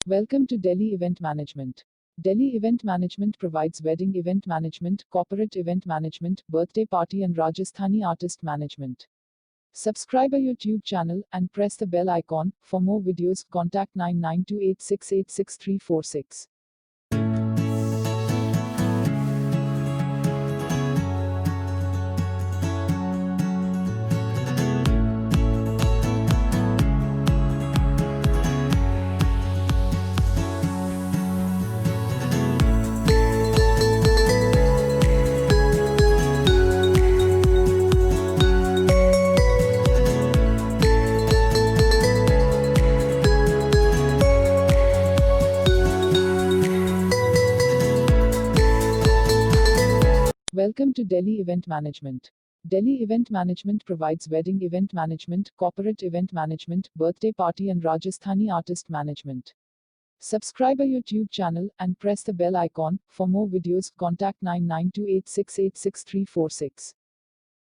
Welcome to Delhi Event Management. Delhi Event Management provides wedding event management, corporate event management, birthday party and Rajasthani artist management. Subscribe our YouTube channel and press the bell icon. For more videos, contact 9928686346. Welcome to Delhi Event Management. Delhi Event Management provides wedding event management, corporate event management, birthday party and Rajasthani artist management. Subscribe our YouTube channel and press the bell icon. For more videos, contact 9928686346.